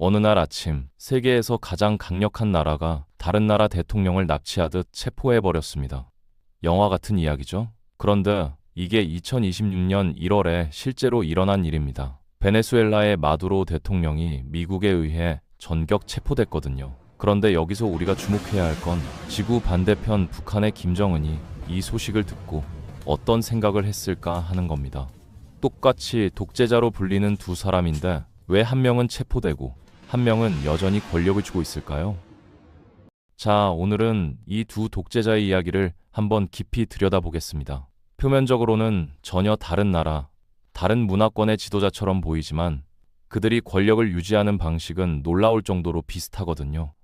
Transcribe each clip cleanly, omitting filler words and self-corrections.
어느 날 아침, 세계에서 가장 강력한 나라가 다른 나라 대통령을 납치하듯 체포해버렸습니다. 영화 같은 이야기죠? 그런데 이게 2026년 1월에 실제로 일어난 일입니다. 베네수엘라의 마두로 대통령이 미국에 의해 전격 체포됐거든요. 그런데 여기서 우리가 주목해야 할 건 지구 반대편 북한의 김정은이 이 소식을 듣고 어떤 생각을 했을까 하는 겁니다. 똑같이 독재자로 불리는 두 사람인데 왜 한 명은 체포되고 한 명은 여전히 권력을 쥐고 있을까요? 자, 오늘은 이 두 독재자의 이야기를 한번 깊이 들여다보겠습니다. 표면적으로는 전혀 다른 나라, 다른 문화권의 지도자처럼 보이지만 그들이 권력을 유지하는 방식은 놀라울 정도로 비슷하거든요.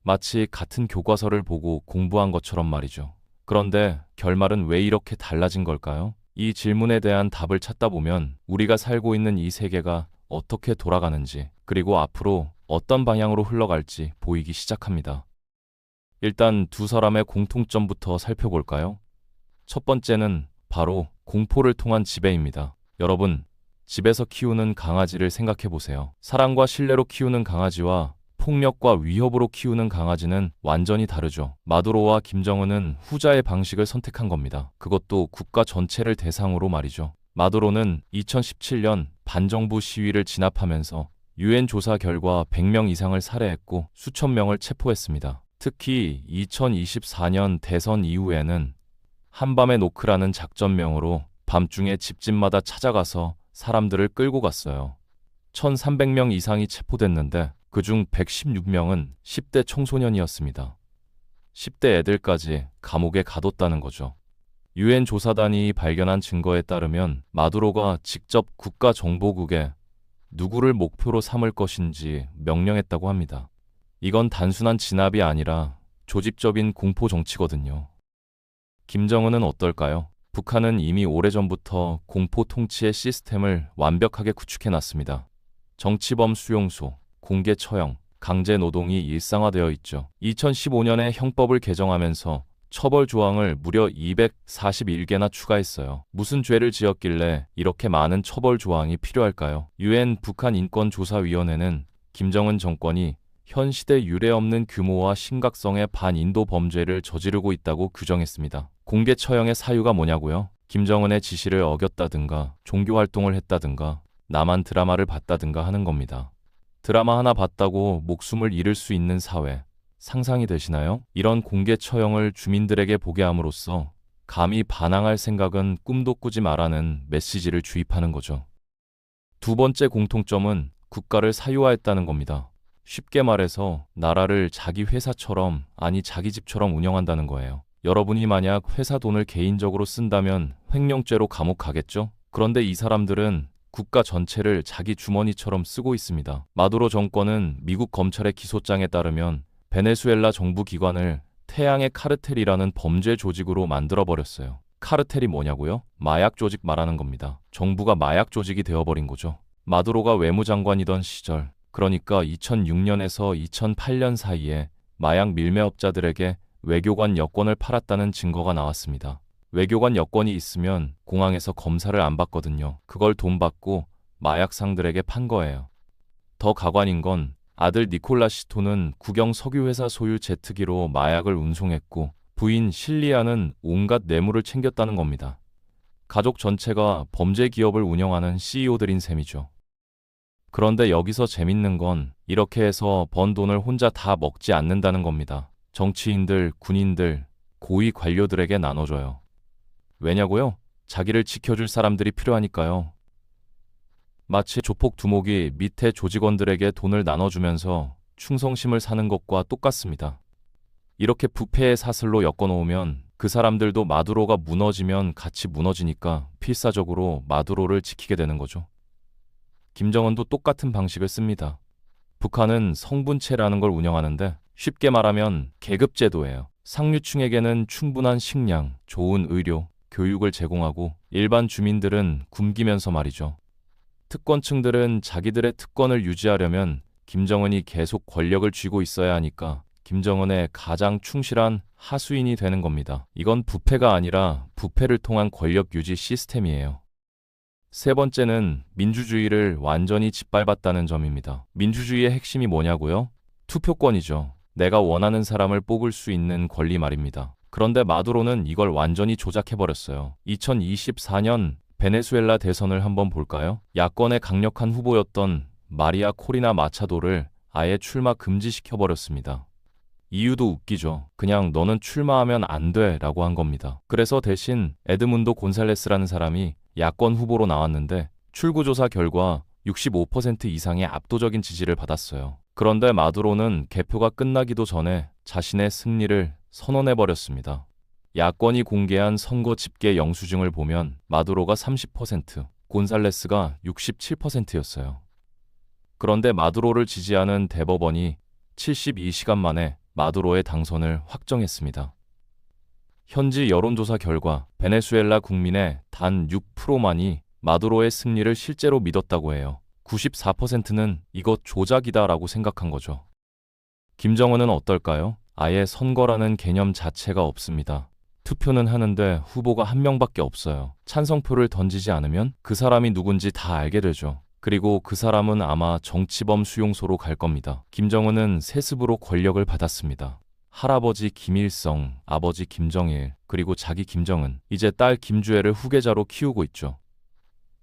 마치 같은 교과서를 보고 공부한 것처럼 말이죠. 그런데 결말은 왜 이렇게 달라진 걸까요? 이 질문에 대한 답을 찾다 보면 우리가 살고 있는 이 세계가 어떻게 돌아가는지, 그리고 앞으로 어떤 방향으로 흘러갈지 보이기 시작합니다. 일단 두 사람의 공통점부터 살펴볼까요? 첫 번째는 바로 공포를 통한 지배입니다. 여러분, 집에서 키우는 강아지를 생각해 보세요. 사랑과 신뢰로 키우는 강아지와 폭력과 위협으로 키우는 강아지는 완전히 다르죠. 마두로와 김정은은 후자의 방식을 선택한 겁니다. 그것도 국가 전체를 대상으로 말이죠. 마두로는 2017년 반정부 시위를 진압하면서 유엔 조사 결과 100명 이상을 살해했고 수천 명을 체포했습니다. 특히 2024년 대선 이후에는 한밤의 노크라는 작전명으로 밤중에 집집마다 찾아가서 사람들을 끌고 갔어요. 1,300명 이상이 체포됐는데 그중 116명은 10대 청소년이었습니다. 10대 애들까지 감옥에 가뒀다는 거죠. 유엔 조사단이 발견한 증거에 따르면 마두로가 직접 국가정보국에 누구를 목표로 삼을 것인지 명령했다고 합니다. 이건 단순한 진압이 아니라 조직적인 공포 정치거든요. 김정은은 어떨까요? 북한은 이미 오래전부터 공포 통치의 시스템을 완벽하게 구축해놨습니다. 정치범 수용소, 공개 처형, 강제 노동이 일상화되어 있죠. 2015년에 형법을 개정하면서 처벌 조항을 무려 241개나 추가했어요. 무슨 죄를 지었길래 이렇게 많은 처벌 조항이 필요할까요? 유엔 북한인권조사위원회는 김정은 정권이 현 시대 유례없는 규모와 심각성의 반인도 범죄를 저지르고 있다고 규정했습니다. 공개 처형의 사유가 뭐냐고요? 김정은의 지시를 어겼다든가 종교 활동을 했다든가 남한 드라마를 봤다든가 하는 겁니다. 드라마 하나 봤다고 목숨을 잃을 수 있는 사회, 상상이 되시나요? 이런 공개 처형을 주민들에게 보게 함으로써 감히 반항할 생각은 꿈도 꾸지 마라는 메시지를 주입하는 거죠. 두 번째 공통점은 국가를 사유화했다는 겁니다. 쉽게 말해서 나라를 자기 회사처럼, 아니 자기 집처럼 운영한다는 거예요. 여러분이 만약 회사 돈을 개인적으로 쓴다면 횡령죄로 감옥 가겠죠? 그런데 이 사람들은 국가 전체를 자기 주머니처럼 쓰고 있습니다. 마두로 정권은 미국 검찰의 기소장에 따르면 베네수엘라 정부 기관을 태양의 카르텔이라는 범죄 조직으로 만들어버렸어요. 카르텔이 뭐냐고요? 마약 조직 말하는 겁니다. 정부가 마약 조직이 되어버린 거죠. 마두로가 외무장관이던 시절, 그러니까 2006년에서 2008년 사이에 마약 밀매업자들에게 외교관 여권을 팔았다는 증거가 나왔습니다. 외교관 여권이 있으면 공항에서 검사를 안 받거든요. 그걸 돈 받고 마약상들에게 판 거예요. 더 가관인 건 아들 니콜라 시토는 국영 석유회사 소유 제트기로 마약을 운송했고 부인 실리아는 온갖 뇌물을 챙겼다는 겁니다. 가족 전체가 범죄 기업을 운영하는 CEO들인 셈이죠. 그런데 여기서 재밌는 건 이렇게 해서 번 돈을 혼자 다 먹지 않는다는 겁니다. 정치인들, 군인들, 고위 관료들에게 나눠줘요. 왜냐고요? 자기를 지켜줄 사람들이 필요하니까요. 마치 조폭 두목이 밑에 조직원들에게 돈을 나눠주면서 충성심을 사는 것과 똑같습니다. 이렇게 부패의 사슬로 엮어놓으면 그 사람들도 마두로가 무너지면 같이 무너지니까 필사적으로 마두로를 지키게 되는 거죠. 김정은도 똑같은 방식을 씁니다. 북한은 성분체라는 걸 운영하는데 쉽게 말하면 계급제도예요. 상류층에게는 충분한 식량, 좋은 의료, 교육을 제공하고 일반 주민들은 굶기면서 말이죠. 특권층들은 자기들의 특권을 유지하려면 김정은이 계속 권력을 쥐고 있어야 하니까 김정은의 가장 충실한 하수인이 되는 겁니다. 이건 부패가 아니라 부패를 통한 권력 유지 시스템이에요. 세 번째는 민주주의를 완전히 짓밟았다는 점입니다. 민주주의의 핵심이 뭐냐고요? 투표권이죠. 내가 원하는 사람을 뽑을 수 있는 권리 말입니다. 그런데 마두로는 이걸 완전히 조작해버렸어요. 2024년 베네수엘라 대선을 한번 볼까요? 야권의 강력한 후보였던 마리아 코리나 마차도를 아예 출마 금지시켜버렸습니다. 이유도 웃기죠. 그냥 너는 출마하면 안 돼 라고 한 겁니다. 그래서 대신 에드문도 곤살레스라는 사람이 야권 후보로 나왔는데 출구조사 결과 65% 이상의 압도적인 지지를 받았어요. 그런데 마두로는 개표가 끝나기도 전에 자신의 승리를 선언해버렸습니다. 야권이 공개한 선거 집계 영수증을 보면 마두로가 30%, 곤살레스가 67%였어요. 그런데 마두로를 지지하는 대법원이 72시간 만에 마두로의 당선을 확정했습니다. 현지 여론조사 결과 베네수엘라 국민의 단 6%만이 마두로의 승리를 실제로 믿었다고 해요. 94%는 이것 조작이다라고 생각한 거죠. 김정은은 어떨까요? 아예 선거라는 개념 자체가 없습니다. 투표는 하는데 후보가 한 명밖에 없어요. 찬성표를 던지지 않으면 그 사람이 누군지 다 알게 되죠. 그리고 그 사람은 아마 정치범 수용소로 갈 겁니다. 김정은은 세습으로 권력을 받았습니다. 할아버지 김일성, 아버지 김정일, 그리고 자기 김정은, 이제 딸 김주애를 후계자로 키우고 있죠.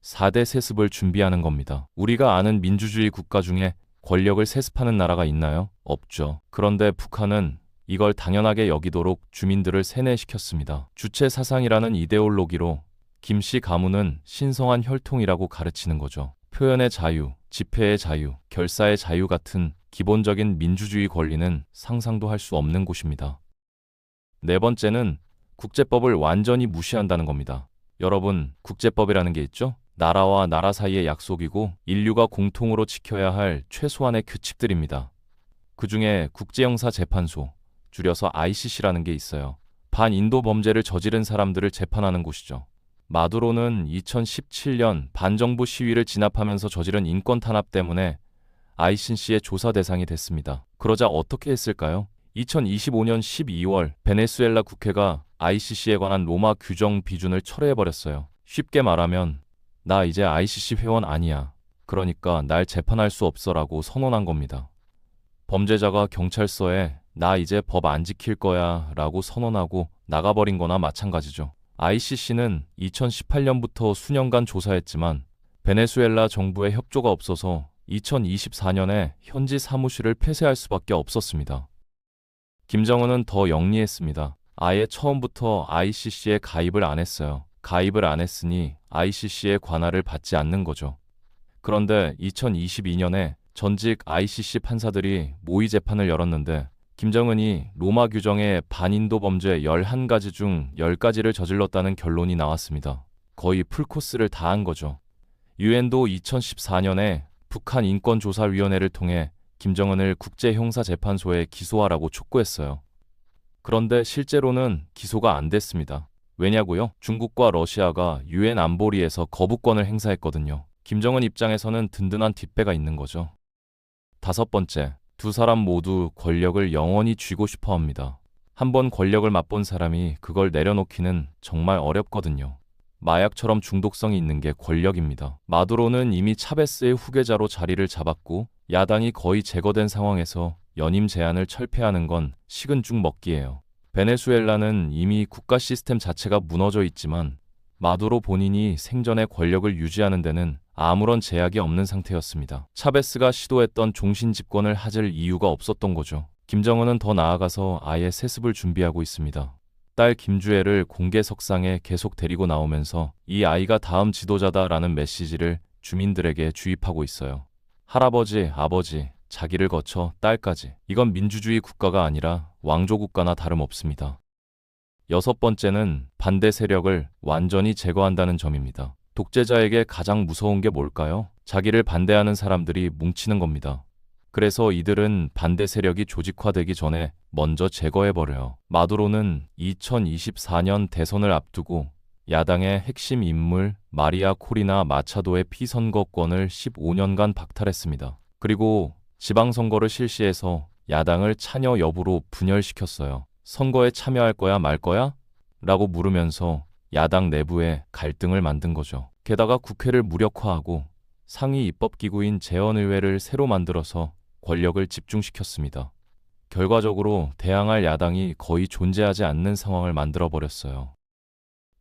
4대 세습을 준비하는 겁니다. 우리가 아는 민주주의 국가 중에 권력을 세습하는 나라가 있나요? 없죠. 그런데 북한은 이걸 당연하게 여기도록 주민들을 세뇌시켰습니다. 주체 사상이라는 이데올로기로 김씨 가문은 신성한 혈통이라고 가르치는 거죠. 표현의 자유, 집회의 자유, 결사의 자유 같은 기본적인 민주주의 권리는 상상도 할 수 없는 곳입니다. 네 번째는 국제법을 완전히 무시한다는 겁니다. 여러분, 국제법이라는 게 있죠? 나라와 나라 사이의 약속이고 인류가 공통으로 지켜야 할 최소한의 규칙들입니다. 그중에 국제형사재판소, 줄여서 ICC라는 게 있어요. 반인도 범죄를 저지른 사람들을 재판하는 곳이죠. 마두로는 2017년 반정부 시위를 진압하면서 저지른 인권 탄압 때문에 ICC의 조사 대상이 됐습니다. 그러자 어떻게 했을까요? 2025년 12월 베네수엘라 국회가 ICC에 관한 로마 규정 비준을 철회해버렸어요. 쉽게 말하면 나 이제 ICC 회원 아니야. 그러니까 날 재판할 수 없어라고 선언한 겁니다. 범죄자가 경찰서에 나 이제 법 안 지킬 거야 라고 선언하고 나가버린 거나 마찬가지죠. ICC는 2018년부터 수년간 조사했지만 베네수엘라 정부의 협조가 없어서 2024년에 현지 사무실을 폐쇄할 수밖에 없었습니다. 김정은은 더 영리했습니다. 아예 처음부터 ICC에 가입을 안 했어요. 가입을 안 했으니 ICC의 관할을 받지 않는 거죠. 그런데 2022년에 전직 ICC 판사들이 모의 재판을 열었는데 김정은이 로마 규정의 반인도 범죄 11가지 중 10가지를 저질렀다는 결론이 나왔습니다. 거의 풀코스를 다 한 거죠. 유엔도 2014년에 북한 인권조사위원회를 통해 김정은을 국제형사재판소에 기소하라고 촉구했어요. 그런데 실제로는 기소가 안 됐습니다. 왜냐고요? 중국과 러시아가 유엔 안보리에서 거부권을 행사했거든요. 김정은 입장에서는 든든한 뒷배가 있는 거죠. 다섯 번째, 두 사람 모두 권력을 영원히 쥐고 싶어 합니다. 한번 권력을 맛본 사람이 그걸 내려놓기는 정말 어렵거든요. 마약처럼 중독성이 있는 게 권력입니다. 마두로는 이미 차베스의 후계자로 자리를 잡았고 야당이 거의 제거된 상황에서 연임 제안을 철폐하는 건 식은 죽 먹기예요. 베네수엘라는 이미 국가 시스템 자체가 무너져 있지만 마두로 본인이 생전에 권력을 유지하는 데는 아무런 제약이 없는 상태였습니다. 차베스가 시도했던 종신 집권을 하질 이유가 없었던 거죠. 김정은은 더 나아가서 아예 세습을 준비하고 있습니다. 딸 김주애를 공개석상에 계속 데리고 나오면서 이 아이가 다음 지도자다라는 메시지를 주민들에게 주입하고 있어요. 할아버지, 아버지, 자기를 거쳐 딸까지. 이건 민주주의 국가가 아니라 왕조국가나 다름없습니다. 여섯 번째는 반대 세력을 완전히 제거한다는 점입니다. 독재자에게 가장 무서운 게 뭘까요? 자기를 반대하는 사람들이 뭉치는 겁니다. 그래서 이들은 반대 세력이 조직화되기 전에 먼저 제거해버려요. 마두로는 2024년 대선을 앞두고 야당의 핵심 인물 마리아 코리나 마차도의 피선거권을 15년간 박탈했습니다. 그리고 지방선거를 실시해서 야당을 참여 여부로 분열시켰어요. 선거에 참여할 거야 말 거야? 라고 물으면서 야당 내부에 갈등을 만든 거죠. 게다가 국회를 무력화하고 상위 입법기구인 재헌의회를 새로 만들어서 권력을 집중시켰습니다. 결과적으로 대항할 야당이 거의 존재하지 않는 상황을 만들어버렸어요.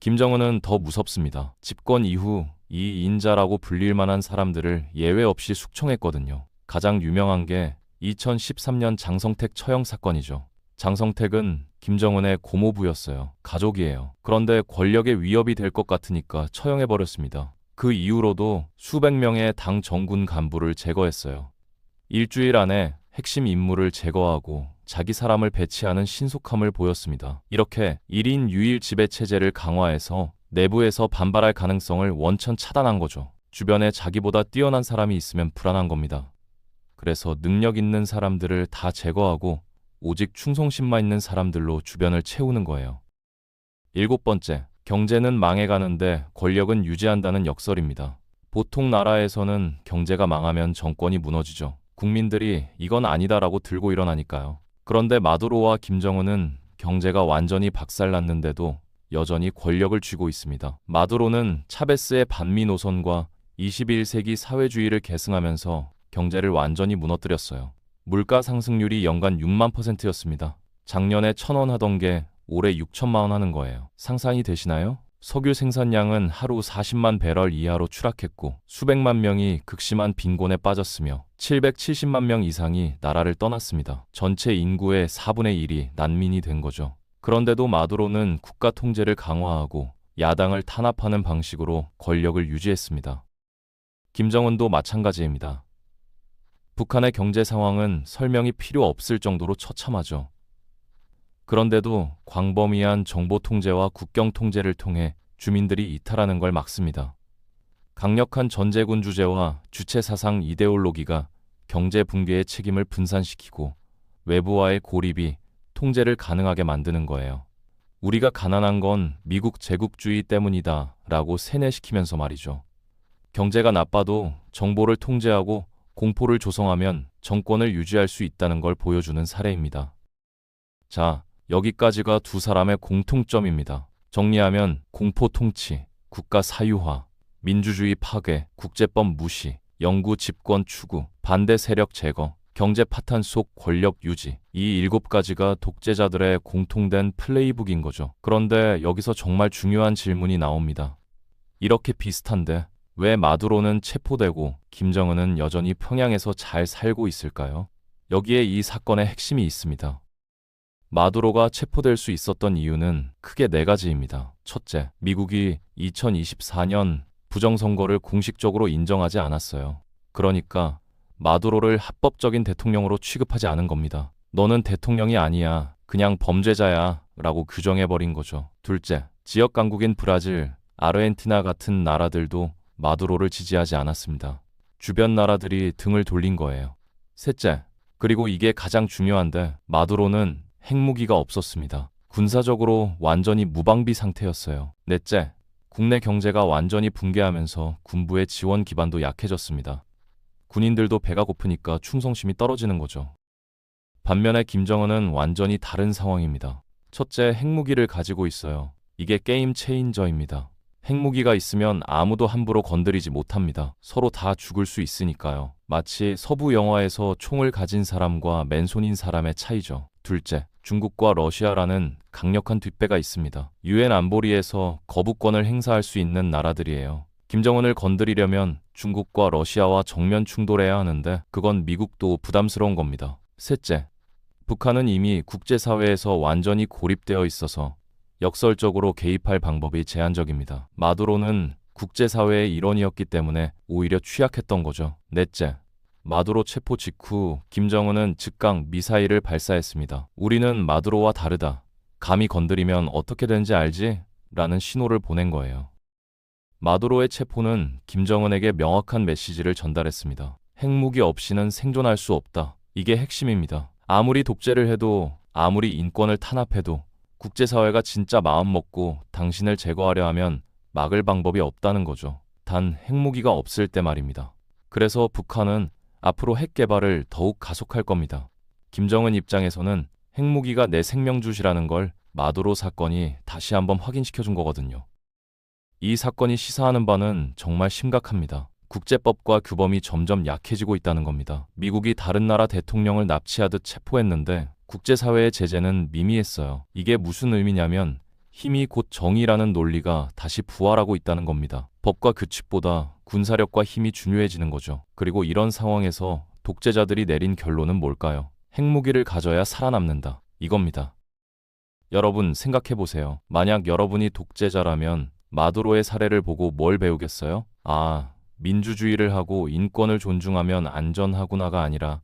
김정은은 더 무섭습니다. 집권 이후 이 인자라고 불릴 만한 사람들을 예외 없이 숙청했거든요. 가장 유명한 게 2013년 장성택 처형 사건이죠. 장성택은 김정은의 고모부였어요. 가족이에요. 그런데 권력에 위협이 될 것 같으니까 처형해버렸습니다. 그 이후로도 수백 명의 당 정군 간부를 제거했어요. 일주일 안에 핵심 인물을 제거하고 자기 사람을 배치하는 신속함을 보였습니다. 이렇게 1인 유일 지배 체제를 강화해서 내부에서 반발할 가능성을 원천 차단한 거죠. 주변에 자기보다 뛰어난 사람이 있으면 불안한 겁니다. 그래서 능력 있는 사람들을 다 제거하고 오직 충성심만 있는 사람들로 주변을 채우는 거예요. 7번째, 경제는 망해가는데 권력은 유지한다는 역설입니다. 보통 나라에서는 경제가 망하면 정권이 무너지죠. 국민들이 이건 아니다라고 들고 일어나니까요. 그런데 마두로와 김정은은 경제가 완전히 박살났는데도 여전히 권력을 쥐고 있습니다. 마두로는 차베스의 반미 노선과 21세기 사회주의를 계승하면서 경제를 완전히 무너뜨렸어요. 물가 상승률이 연간 6만 %였습니다. 작년에 1,000원 하던 게 올해 6천만 원 하는 거예요. 상상이 되시나요? 석유 생산량은 하루 40만 배럴 이하로 추락했고 수백만 명이 극심한 빈곤에 빠졌으며 770만 명 이상이 나라를 떠났습니다. 전체 인구의 4분의 1이 난민이 된 거죠. 그런데도 마두로는 국가 통제를 강화하고 야당을 탄압하는 방식으로 권력을 유지했습니다. 김정은도 마찬가지입니다. 북한의 경제 상황은 설명이 필요 없을 정도로 처참하죠. 그런데도 광범위한 정보 통제와 국경 통제를 통해 주민들이 이탈하는 걸 막습니다. 강력한 전제군 주제와 주체 사상 이데올로기가 경제 붕괴의 책임을 분산시키고 외부와의 고립이 통제를 가능하게 만드는 거예요. 우리가 가난한 건 미국 제국주의 때문이다 라고 세뇌시키면서 말이죠. 경제가 나빠도 정보를 통제하고 공포를 조성하면 정권을 유지할 수 있다는 걸 보여주는 사례입니다. 자, 여기까지가 두 사람의 공통점입니다. 정리하면 공포 통치, 국가 사유화, 민주주의 파괴, 국제법 무시, 영구 집권 추구, 반대 세력 제거, 경제 파탄 속 권력 유지. 이 7가지가 독재자들의 공통된 플레이북인 거죠. 그런데 여기서 정말 중요한 질문이 나옵니다. 이렇게 비슷한데 왜 마두로는 체포되고 김정은은 여전히 평양에서 잘 살고 있을까요? 여기에 이 사건의 핵심이 있습니다. 마두로가 체포될 수 있었던 이유는 크게 4가지입니다. 첫째, 미국이 2024년 부정선거를 공식적으로 인정하지 않았어요. 그러니까 마두로를 합법적인 대통령으로 취급하지 않은 겁니다. 너는 대통령이 아니야, 그냥 범죄자야 라고 규정해버린 거죠. 둘째, 지역 강국인 브라질, 아르헨티나 같은 나라들도 마두로를 지지하지 않았습니다. 주변 나라들이 등을 돌린 거예요. 셋째, 그리고 이게 가장 중요한데 마두로는 핵무기가 없었습니다. 군사적으로 완전히 무방비 상태였어요. 넷째, 국내 경제가 완전히 붕괴하면서 군부의 지원 기반도 약해졌습니다. 군인들도 배가 고프니까 충성심이 떨어지는 거죠. 반면에 김정은은 완전히 다른 상황입니다. 첫째, 핵무기를 가지고 있어요. 이게 게임 체인저입니다. 핵무기가 있으면 아무도 함부로 건드리지 못합니다. 서로 다 죽을 수 있으니까요. 마치 서부 영화에서 총을 가진 사람과 맨손인 사람의 차이죠. 둘째, 중국과 러시아라는 강력한 뒷배가 있습니다. 유엔 안보리에서 거부권을 행사할 수 있는 나라들이에요. 김정은을 건드리려면 중국과 러시아와 정면 충돌해야 하는데 그건 미국도 부담스러운 겁니다. 셋째, 북한은 이미 국제사회에서 완전히 고립되어 있어서 역설적으로 개입할 방법이 제한적입니다. 마두로는 국제사회의 일원이었기 때문에 오히려 취약했던 거죠. 넷째, 마두로 체포 직후 김정은은 즉각 미사일을 발사했습니다. 우리는 마두로와 다르다. 감히 건드리면 어떻게 되는지 알지? 라는 신호를 보낸 거예요. 마두로의 체포는 김정은에게 명확한 메시지를 전달했습니다. 핵무기 없이는 생존할 수 없다. 이게 핵심입니다. 아무리 독재를 해도, 아무리 인권을 탄압해도 국제사회가 진짜 마음먹고 당신을 제거하려 하면 막을 방법이 없다는 거죠. 단 핵무기가 없을 때 말입니다. 그래서 북한은 앞으로 핵 개발을 더욱 가속할 겁니다. 김정은 입장에서는 핵무기가 내 생명줄이라는 걸 마두로 사건이 다시 한번 확인시켜준 거거든요. 이 사건이 시사하는 바는 정말 심각합니다. 국제법과 규범이 점점 약해지고 있다는 겁니다. 미국이 다른 나라 대통령을 납치하듯 체포했는데 국제사회의 제재는 미미했어요. 이게 무슨 의미냐면 힘이 곧 정의라는 논리가 다시 부활하고 있다는 겁니다. 법과 규칙보다 군사력과 힘이 중요해지는 거죠. 그리고 이런 상황에서 독재자들이 내린 결론은 뭘까요? 핵무기를 가져야 살아남는다. 이겁니다. 여러분 생각해보세요. 만약 여러분이 독재자라면 마두로의 사례를 보고 뭘 배우겠어요? 아, 민주주의를 하고 인권을 존중하면 안전하구나가 아니라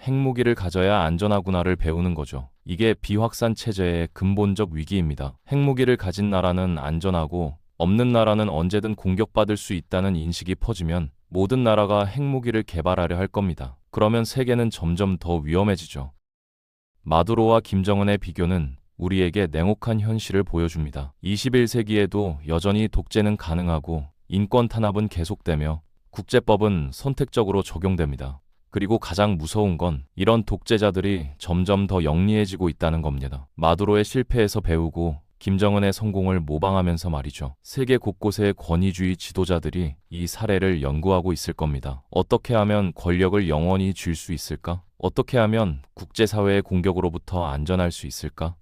핵무기를 가져야 안전하구나를 배우는 거죠. 이게 비확산 체제의 근본적 위기입니다. 핵무기를 가진 나라는 안전하고 없는 나라는 언제든 공격받을 수 있다는 인식이 퍼지면 모든 나라가 핵무기를 개발하려 할 겁니다. 그러면 세계는 점점 더 위험해지죠. 마두로와 김정은의 비교는 우리에게 냉혹한 현실을 보여줍니다. 21세기에도 여전히 독재는 가능하고 인권 탄압은 계속되며 국제법은 선택적으로 적용됩니다. 그리고 가장 무서운 건 이런 독재자들이 점점 더 영리해지고 있다는 겁니다. 마두로의 실패에서 배우고 김정은의 성공을 모방하면서 말이죠. 세계 곳곳의 권위주의 지도자들이 이 사례를 연구하고 있을 겁니다. 어떻게 하면 권력을 영원히 쥘 수 있을까? 어떻게 하면 국제사회의 공격으로부터 안전할 수 있을까?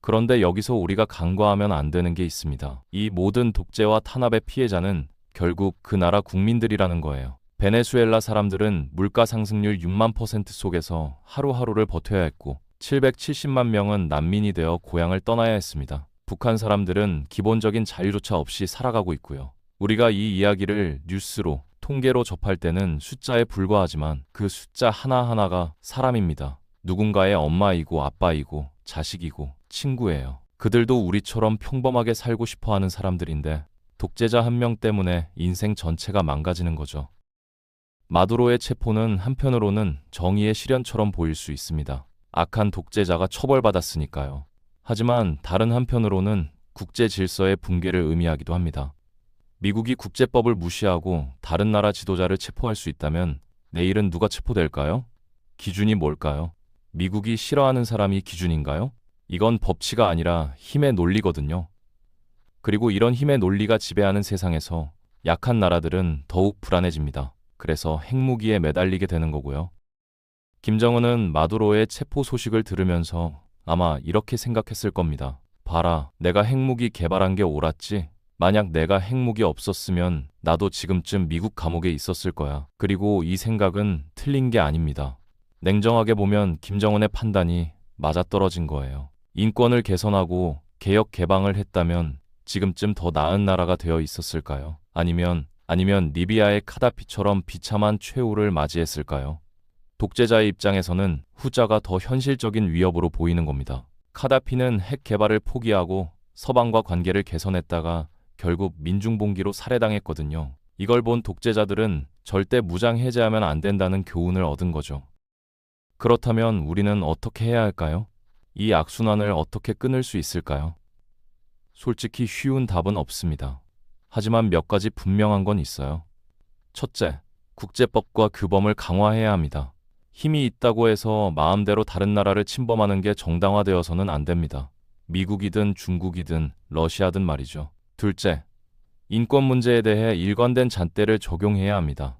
그런데 여기서 우리가 간과하면 안 되는 게 있습니다. 이 모든 독재와 탄압의 피해자는 결국 그 나라 국민들이라는 거예요. 베네수엘라 사람들은 물가 상승률 6만 % 속에서 하루하루를 버텨야 했고 770만 명은 난민이 되어 고향을 떠나야 했습니다. 북한 사람들은 기본적인 자유조차 없이 살아가고 있고요. 우리가 이 이야기를 뉴스로, 통계로 접할 때는 숫자에 불과하지만 그 숫자 하나하나가 사람입니다. 누군가의 엄마이고 아빠이고 자식이고 친구예요. 그들도 우리처럼 평범하게 살고 싶어 하는 사람들인데 독재자 한 명 때문에 인생 전체가 망가지는 거죠. 마두로의 체포는 한편으로는 정의의 실현처럼 보일 수 있습니다. 악한 독재자가 처벌받았으니까요. 하지만 다른 한편으로는 국제 질서의 붕괴를 의미하기도 합니다. 미국이 국제법을 무시하고 다른 나라 지도자를 체포할 수 있다면 내일은 누가 체포될까요? 기준이 뭘까요? 미국이 싫어하는 사람이 기준인가요? 이건 법치가 아니라 힘의 논리거든요. 그리고 이런 힘의 논리가 지배하는 세상에서 약한 나라들은 더욱 불안해집니다. 그래서 핵무기에 매달리게 되는 거고요. 김정은은 마두로의 체포 소식을 들으면서 아마 이렇게 생각했을 겁니다. 봐라, 내가 핵무기 개발한 게 옳았지? 만약 내가 핵무기 없었으면 나도 지금쯤 미국 감옥에 있었을 거야. 그리고 이 생각은 틀린 게 아닙니다. 냉정하게 보면 김정은의 판단이 맞아떨어진 거예요. 인권을 개선하고 개혁 개방을 했다면 지금쯤 더 나은 나라가 되어 있었을까요? 아니면 리비아의 카다피처럼 비참한 최후를 맞이했을까요? 독재자의 입장에서는 후자가 더 현실적인 위협으로 보이는 겁니다. 카다피는 핵 개발을 포기하고 서방과 관계를 개선했다가 결국 민중봉기로 살해당했거든요. 이걸 본 독재자들은 절대 무장 해제하면 안 된다는 교훈을 얻은 거죠. 그렇다면 우리는 어떻게 해야 할까요? 이 악순환을 어떻게 끊을 수 있을까요? 솔직히 쉬운 답은 없습니다. 하지만 몇 가지 분명한 건 있어요. 첫째, 국제법과 규범을 강화해야 합니다. 힘이 있다고 해서 마음대로 다른 나라를 침범하는 게 정당화되어서는 안 됩니다. 미국이든 중국이든 러시아든 말이죠. 둘째, 인권 문제에 대해 일관된 잣대를 적용해야 합니다.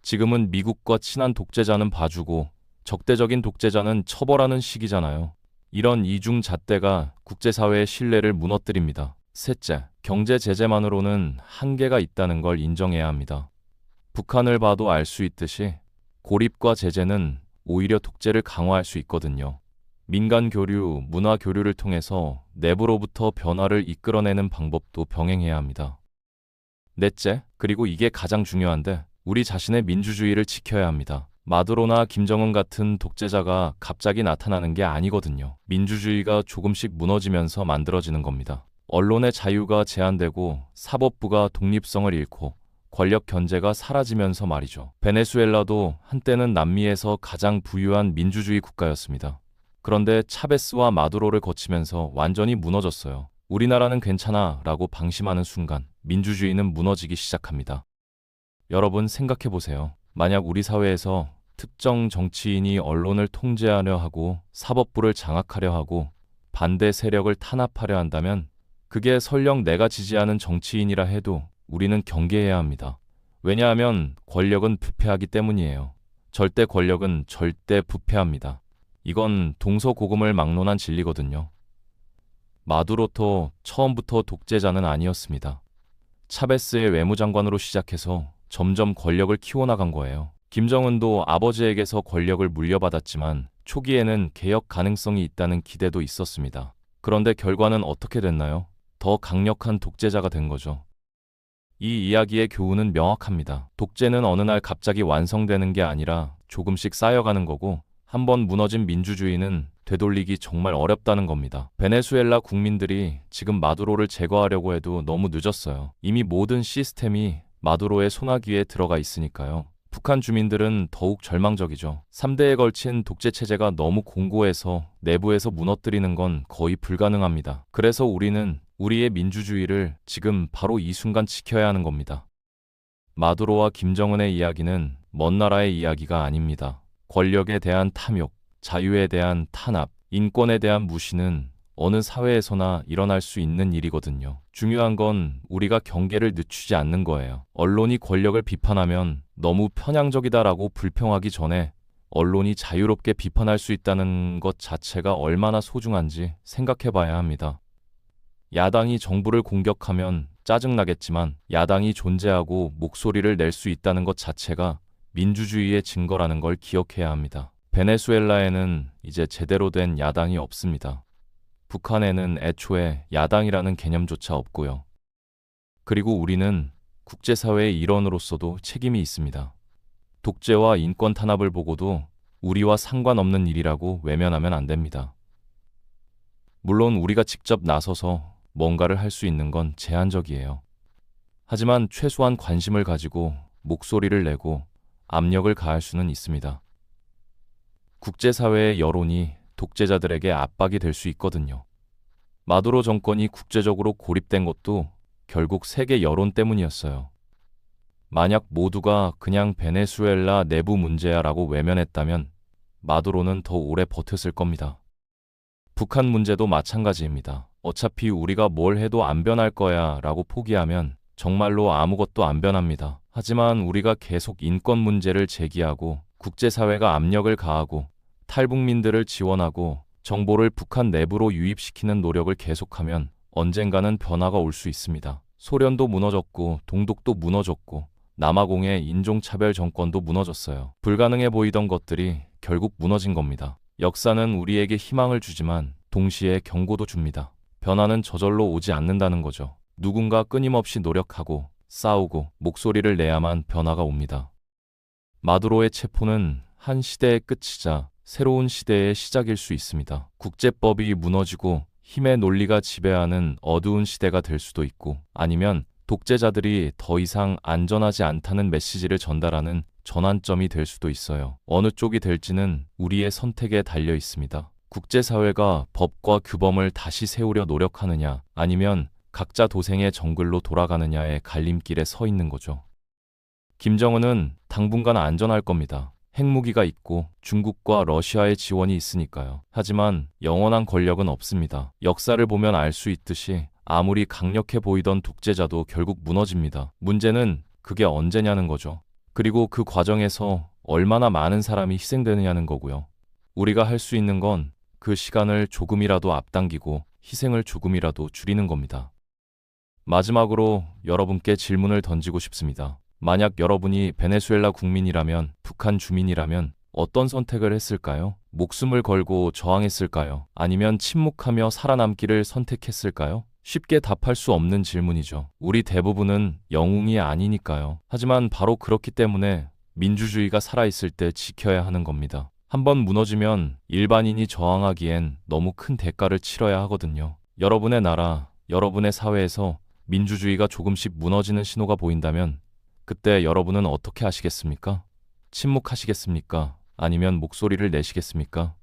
지금은 미국과 친한 독재자는 봐주고 적대적인 독재자는 처벌하는 시기잖아요. 이런 이중 잣대가 국제사회의 신뢰를 무너뜨립니다. 셋째, 경제 제재만으로는 한계가 있다는 걸 인정해야 합니다. 북한을 봐도 알 수 있듯이 고립과 제재는 오히려 독재를 강화할 수 있거든요. 민간 교류, 문화 교류를 통해서 내부로부터 변화를 이끌어내는 방법도 병행해야 합니다. 넷째, 그리고 이게 가장 중요한데 우리 자신의 민주주의를 지켜야 합니다. 마두로나 김정은 같은 독재자가 갑자기 나타나는 게 아니거든요. 민주주의가 조금씩 무너지면서 만들어지는 겁니다. 언론의 자유가 제한되고 사법부가 독립성을 잃고 권력 견제가 사라지면서 말이죠. 베네수엘라도 한때는 남미에서 가장 부유한 민주주의 국가였습니다. 그런데 차베스와 마두로를 거치면서 완전히 무너졌어요. 우리나라는 괜찮아 라고 방심하는 순간 민주주의는 무너지기 시작합니다. 여러분 생각해 보세요. 만약 우리 사회에서 특정 정치인이 언론을 통제하려 하고 사법부를 장악하려 하고 반대 세력을 탄압하려 한다면 그게 설령 내가 지지하는 정치인이라 해도 우리는 경계해야 합니다. 왜냐하면 권력은 부패하기 때문이에요. 절대 권력은 절대 부패합니다. 이건 동서고금을 막론한 진리거든요. 마두로도 처음부터 독재자는 아니었습니다. 차베스의 외무장관으로 시작해서 점점 권력을 키워나간 거예요. 김정은도 아버지에게서 권력을 물려받았지만 초기에는 개혁 가능성이 있다는 기대도 있었습니다. 그런데 결과는 어떻게 됐나요? 더 강력한 독재자가 된 거죠. 이 이야기의 교훈은 명확합니다. 독재는 어느 날 갑자기 완성되는 게 아니라 조금씩 쌓여가는 거고, 한번 무너진 민주주의는 되돌리기 정말 어렵다는 겁니다. 베네수엘라 국민들이 지금 마두로를 제거하려고 해도 너무 늦었어요. 이미 모든 시스템이 마두로의 손아귀에 들어가 있으니까요. 북한 주민들은 더욱 절망적이죠. 3대에 걸친 독재 체제가 너무 공고해서 내부에서 무너뜨리는 건 거의 불가능합니다. 그래서 우리는 우리의 민주주의를 지금 바로 이 순간 지켜야 하는 겁니다. 마두로와 김정은의 이야기는 먼 나라의 이야기가 아닙니다. 권력에 대한 탐욕, 자유에 대한 탄압, 인권에 대한 무시는 어느 사회에서나 일어날 수 있는 일이거든요. 중요한 건 우리가 경계를 늦추지 않는 거예요. 언론이 권력을 비판하면 너무 편향적이다라고 불평하기 전에 언론이 자유롭게 비판할 수 있다는 것 자체가 얼마나 소중한지 생각해 봐야 합니다. 야당이 정부를 공격하면 짜증나겠지만 야당이 존재하고 목소리를 낼 수 있다는 것 자체가 민주주의의 증거라는 걸 기억해야 합니다. 베네수엘라에는 이제 제대로 된 야당이 없습니다. 북한에는 애초에 야당이라는 개념조차 없고요. 그리고 우리는 국제사회의 일원으로서도 책임이 있습니다. 독재와 인권 탄압을 보고도 우리와 상관없는 일이라고 외면하면 안 됩니다. 물론 우리가 직접 나서서 뭔가를 할 수 있는 건 제한적이에요. 하지만 최소한 관심을 가지고 목소리를 내고 압력을 가할 수는 있습니다. 국제사회의 여론이 독재자들에게 압박이 될 수 있거든요. 마두로 정권이 국제적으로 고립된 것도 결국 세계 여론 때문이었어요. 만약 모두가 그냥 베네수엘라 내부 문제야라고 외면했다면 마두로는 더 오래 버텼을 겁니다. 북한 문제도 마찬가지입니다. 어차피 우리가 뭘 해도 안 변할 거야 라고 포기하면 정말로 아무것도 안 변합니다. 하지만 우리가 계속 인권 문제를 제기하고 국제사회가 압력을 가하고 탈북민들을 지원하고 정보를 북한 내부로 유입시키는 노력을 계속하면 언젠가는 변화가 올 수 있습니다. 소련도 무너졌고 동독도 무너졌고 남아공의 인종차별 정권도 무너졌어요. 불가능해 보이던 것들이 결국 무너진 겁니다. 역사는 우리에게 희망을 주지만 동시에 경고도 줍니다. 변화는 저절로 오지 않는다는 거죠. 누군가 끊임없이 노력하고 싸우고 목소리를 내야만 변화가 옵니다. 마두로의 체포는 한 시대의 끝이자 새로운 시대의 시작일 수 있습니다. 국제법이 무너지고 힘의 논리가 지배하는 어두운 시대가 될 수도 있고, 아니면 독재자들이 더 이상 안전하지 않다는 메시지를 전달하는 전환점이 될 수도 있어요. 어느 쪽이 될지는 우리의 선택에 달려 있습니다. 국제사회가 법과 규범을 다시 세우려 노력하느냐, 아니면 각자 도생의 정글로 돌아가느냐의 갈림길에 서 있는 거죠. 김정은은 당분간 안전할 겁니다. 핵무기가 있고 중국과 러시아의 지원이 있으니까요. 하지만 영원한 권력은 없습니다. 역사를 보면 알 수 있듯이 아무리 강력해 보이던 독재자도 결국 무너집니다. 문제는 그게 언제냐는 거죠. 그리고 그 과정에서 얼마나 많은 사람이 희생되느냐는 거고요. 우리가 할 수 있는 건 그 시간을 조금이라도 앞당기고 희생을 조금이라도 줄이는 겁니다. 마지막으로 여러분께 질문을 던지고 싶습니다. 만약 여러분이 베네수엘라 국민이라면, 북한 주민이라면 어떤 선택을 했을까요? 목숨을 걸고 저항했을까요? 아니면 침묵하며 살아남기를 선택했을까요? 쉽게 답할 수 없는 질문이죠. 우리 대부분은 영웅이 아니니까요. 하지만 바로 그렇기 때문에 민주주의가 살아있을 때 지켜야 하는 겁니다. 한번 무너지면 일반인이 저항하기엔 너무 큰 대가를 치러야 하거든요. 여러분의 나라, 여러분의 사회에서 민주주의가 조금씩 무너지는 신호가 보인다면 그때 여러분은 어떻게 하시겠습니까? 침묵하시겠습니까? 아니면 목소리를 내시겠습니까?